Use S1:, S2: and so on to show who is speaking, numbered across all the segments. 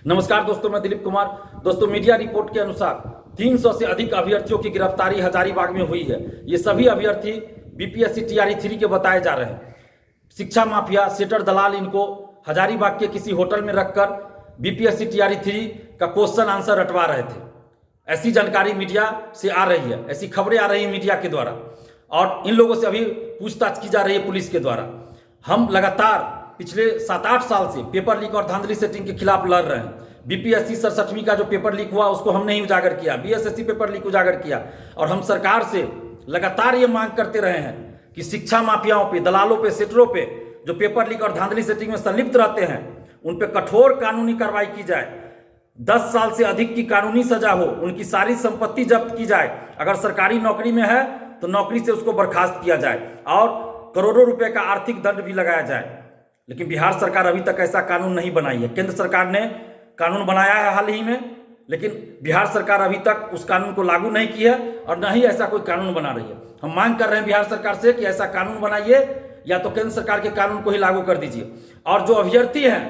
S1: नमस्कार दोस्तों, मैं दिलीप कुमार। दोस्तों, मीडिया रिपोर्ट के अनुसार 300 से अधिक अभ्यर्थियों की गिरफ्तारी हजारीबाग में हुई है। ये सभी अभ्यर्थी बीपीएससी टीआरई 3 के बताए जा रहे हैं। शिक्षा माफिया, सेटर दलाल इनको हजारीबाग के किसी होटल में रखकर बीपीएससी टीआरई 3 का क्वेश्चन आंसर रटवा रहे थे। ऐसी जानकारी मीडिया से आ रही है, ऐसी खबरें आ रही है मीडिया के द्वारा, और इन लोगों से अभी पूछताछ की जा रही है पुलिस के द्वारा। हम लगातार पिछले 7-8 साल से पेपर लीक और धांधली सेटिंग के खिलाफ लड़ रहे हैं। बीपीएससी 67वीं का जो पेपर लीक हुआ उसको हमने ही उजागर किया, बीएसएससी पेपर लीक उजागर किया, और हम सरकार से लगातार ये मांग करते रहे हैं कि शिक्षा माफियाओं पे, दलालों पे, सेटरों पे जो पेपर लीक और धांधली सेटिंग में संलिप्त रहते हैं उन पे कठोर कानूनी कार्रवाई की जाए। 10 साल से अधिक की कानूनी सजा हो, उनकी सारी संपत्ति जब्त की जाए, अगर सरकारी नौकरी में है तो नौकरी से उसको बर्खास्त किया जाए और करोड़ों रुपए का आर्थिक दंड भी लगाया जाए। लेकिन बिहार सरकार अभी तक ऐसा कानून नहीं बनाई है। केंद्र सरकार ने कानून बनाया है हाल ही में, लेकिन बिहार सरकार अभी तक उस कानून को लागू नहीं की है और न ही ऐसा कोई कानून बना रही है। हम मांग कर रहे हैं बिहार सरकार से कि ऐसा कानून बनाइए या तो केंद्र सरकार के कानून को ही लागू कर दीजिए। और जो अभ्यर्थी हैं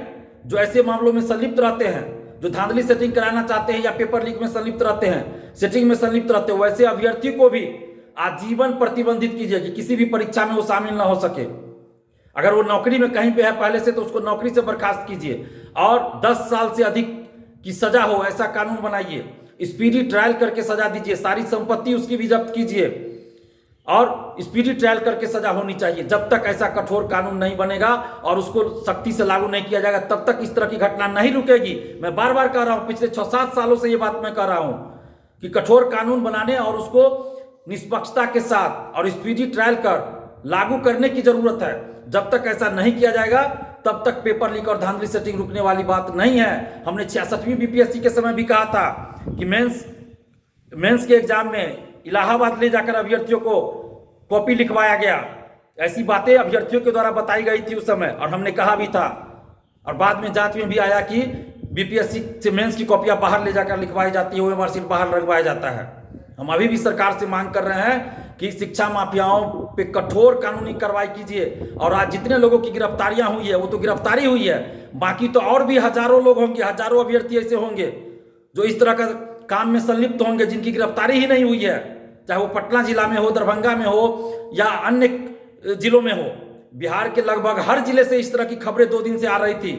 S1: जो ऐसे मामलों में संलिप्त रहते हैं, जो धांधली सेटिंग कराना चाहते हैं या पेपर लीक में संलिप्त रहते हैं, सेटिंग में संलिप्त रहते हैं, वैसे अभ्यर्थी को भी आजीवन प्रतिबंधित कीजिए कि किसी भी परीक्षा में वो शामिल न हो सके। अगर वो नौकरी में कहीं पे है पहले से तो उसको नौकरी से बर्खास्त कीजिए और 10 साल से अधिक की सजा हो ऐसा कानून बनाइए। स्पीडी ट्रायल करके सजा दीजिए, सारी संपत्ति उसकी भी जब्त कीजिए और स्पीडी ट्रायल करके सजा होनी चाहिए। जब तक ऐसा कठोर कानून नहीं बनेगा और उसको सख्ती से लागू नहीं किया जाएगा तब तक इस तरह की घटना नहीं रुकेगी। मैं बार बार कह रहा हूं, पिछले 6-7 सालों से ये बात मैं कह रहा हूं कि कठोर कानून बनाने और उसको निष्पक्षता के साथ और स्पीडी ट्रायल कर लागू करने की जरूरत है। जब तक ऐसा नहीं किया जाएगा तब तक पेपर लीक और धांधली सेटिंग रुकने वाली बात नहीं है। हमने 66वीं बीपीएससी के समय भी कहा था कि मेंस के एग्जाम में इलाहाबाद ले जाकर अभ्यर्थियों को कॉपी लिखवाया गया। ऐसी बातें अभ्यर्थियों के द्वारा बताई गई थी उस समय और हमने कहा भी था, और बाद में जांच में भी आया कि बीपीएससी से मेंस की कॉपियां बाहर ले जाकर लिखवाई जाती है, ओएमआर शीट बाहर लगवाया जाता है। हम अभी भी सरकार से मांग कर रहे हैं कि शिक्षा माफियाओं पे कठोर कानूनी कार्रवाई कीजिए। और आज जितने लोगों की गिरफ्तारियां हुई है वो तो गिरफ्तारी हुई है, बाकी तो और भी हजारों लोग होंगे, हजारों अभ्यर्थी ऐसे होंगे जो इस तरह का काम में संलिप्त होंगे जिनकी गिरफ्तारी ही नहीं हुई है, चाहे वो पटना जिला में हो, दरभंगा में हो या अन्य जिलों में हो। बिहार के लगभग हर जिले से इस तरह की खबरें 2 दिन से आ रही थी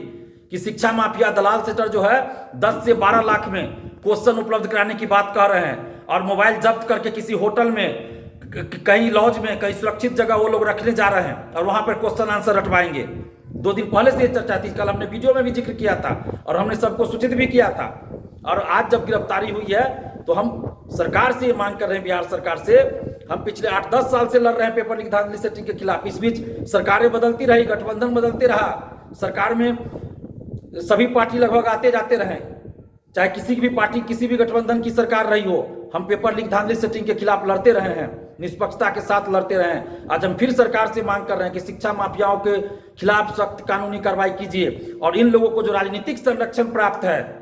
S1: कि शिक्षा माफिया, दलाल सेटर जो है 10 से 12 लाख में क्वेश्चन उपलब्ध कराने की बात कह रहे हैं और मोबाइल जब्त करके किसी होटल में, कहीं लॉज में, कहीं सुरक्षित जगह वो लोग रखने जा रहे हैं और वहां पर क्वेश्चन आंसर रटवाएंगे। 2 दिन पहले से चर्चा थी, कल हमने वीडियो में भी जिक्र किया था और हमने सबको सूचित भी किया था। और आज जब गिरफ्तारी हुई है तो हम सरकार से ये मांग कर रहे हैं, बिहार सरकार से, हम पिछले 8-10 साल से लड़ रहे हैं पेपर लीक धांधली सेटिंग के खिलाफ। इस बीच सरकारें बदलती रही, गठबंधन बदलते रहा, सरकार में सभी पार्टी लगभग आते जाते रहे, चाहे किसी भी पार्टी, किसी भी गठबंधन की सरकार रही हो, हम पेपर लीक धांधली सेटिंग के खिलाफ लड़ते रहे हैं, निष्पक्षता के साथ लड़ते रहे हैं। आज हम फिर सरकार से मांग कर रहे हैं कि शिक्षा माफियाओं के खिलाफ सख्त कानूनी कार्रवाई कीजिए और इन लोगों को जो राजनीतिक संरक्षण प्राप्त है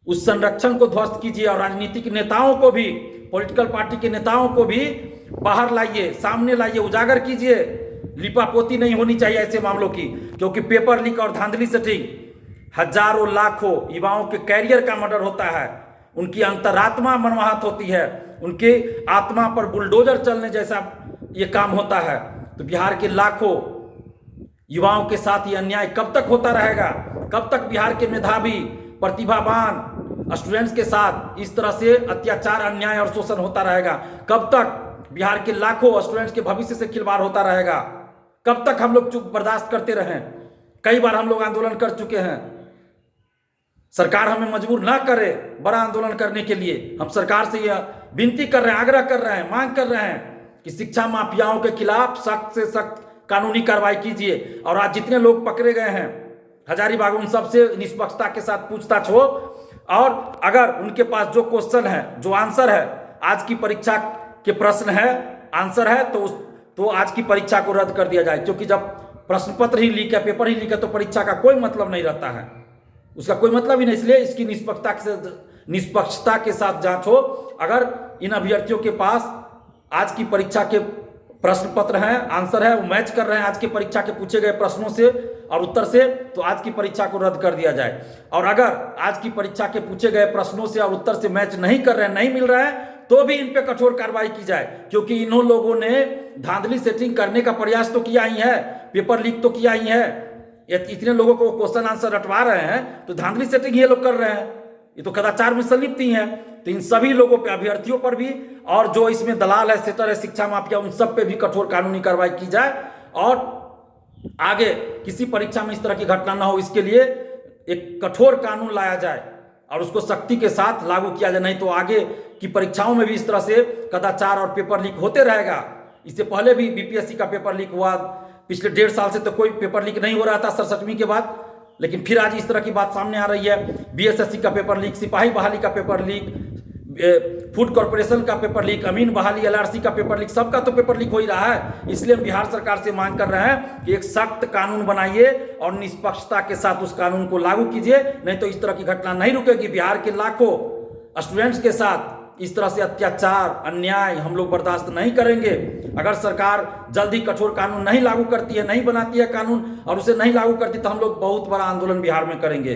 S1: उस संरक्षण को ध्वस्त कीजिए और राजनीतिक नेताओं को भी, पॉलिटिकल पार्टी के नेताओं को भी बाहर लाइए, सामने लाइए, उजागर कीजिए। लिपापोती नहीं होनी चाहिए ऐसे मामलों की, क्योंकि पेपर लीक और धांधली सेटिंग हजारों लाखों युवाओं के कैरियर का मर्डर होता है, उनकी अंतरात्मा मनमाहत होती है, उनके आत्मा पर बुलडोजर चलने जैसा ये काम होता है। तो बिहार के लाखों युवाओं के साथ ये अन्याय कब तक होता रहेगा? कब तक बिहार के मेधावी, प्रतिभावान स्टूडेंट्स के साथ इस तरह से अत्याचार, अन्याय और शोषण होता रहेगा? कब तक बिहार के लाखों स्टूडेंट्स के भविष्य से खिलवाड़ होता रहेगा? कब तक हम लोग चुप बर्दाश्त करते रहें? कई बार हम लोग आंदोलन कर चुके हैं, सरकार हमें मजबूर ना करे बड़ा आंदोलन करने के लिए। हम सरकार से यह विनती कर रहे हैं, आग्रह कर रहे हैं, मांग कर रहे हैं कि शिक्षा माफियाओं के खिलाफ सख्त से सख्त कानूनी कार्रवाई कीजिए। और आज जितने लोग पकड़े गए हैं हजारीबाग, उन सबसे निष्पक्षता के साथ पूछताछ हो और अगर उनके पास जो क्वेश्चन है, जो आंसर है, आज की परीक्षा के प्रश्न है, आंसर है, तो आज की परीक्षा को रद्द कर दिया जाए। क्योंकि जब प्रश्न पत्र ही लीक है, पेपर ही लीक है, तो परीक्षा का कोई मतलब नहीं रहता है, उसका कोई मतलब ही नहीं। इसलिए इसकी निष्पक्षता के साथ जांच हो। अगर इन अभ्यर्थियों के पास आज की परीक्षा के प्रश्न पत्र हैं, आंसर है, वो मैच कर रहे हैं आज की परीक्षा के पूछे गए प्रश्नों से और उत्तर से, तो आज की परीक्षा को रद्द कर दिया जाए। और अगर आज की परीक्षा के पूछे गए प्रश्नों से और उत्तर से मैच नहीं कर रहे हैं, नहीं मिल रहा है, तो भी इन पे कठोर कार्रवाई की जाए, क्योंकि इन्हों लोगों ने धांधली सेटिंग करने का प्रयास तो किया ही है, पेपर लीक तो किया ही है। इतने लोगों को क्वेश्चन आंसर रटवा रहे हैं, तो धांधली सेटिंग ये लोग कर रहे हैं, ये तो कदाचार में संलिप्त ही हैं। तो इन सभी लोगों पे, अभ्यर्थियों पर भी और जो इसमें दलाल है, सेटर है, शिक्षा माफिया, उन सब पे भी कठोर कानूनी कार्रवाई की जाए और आगे किसी परीक्षा में इस तरह की घटना ना हो, इसके लिए एक कठोर कानून लाया जाए और उसको सख्ती के साथ लागू किया जाए। नहीं तो आगे की परीक्षाओं में भी इस तरह से कदाचार और पेपर लीक होते रहेगा। इससे पहले भी बीपीएससी का पेपर लीक हुआ, पिछले 1.5 साल से तो कोई पेपर लीक नहीं हो रहा था 67वीं के बाद, लेकिन फिर आज इस तरह की बात सामने आ रही है। बीएसएससी का पेपर लीक, सिपाही बहाली का पेपर लीक, फूड कॉर्पोरेशन का पेपर लीक, अमीन बहाली, एलआरसी का पेपर लीक, सबका तो पेपर लीक हो ही रहा है। इसलिए हम बिहार सरकार से मांग कर रहे हैं कि एक सख्त कानून बनाइए और निष्पक्षता के साथ उस कानून को लागू कीजिए, नहीं तो इस तरह की घटना नहीं रुकेगी। बिहार के लाखों स्टूडेंट्स के साथ इस तरह से अत्याचार, अन्याय हम लोग बर्दाश्त नहीं करेंगे। अगर सरकार जल्दी कठोर कानून नहीं लागू करती है, नहीं बनाती है कानून और उसे नहीं लागू करती, तो हम लोग बहुत बड़ा आंदोलन बिहार में करेंगे।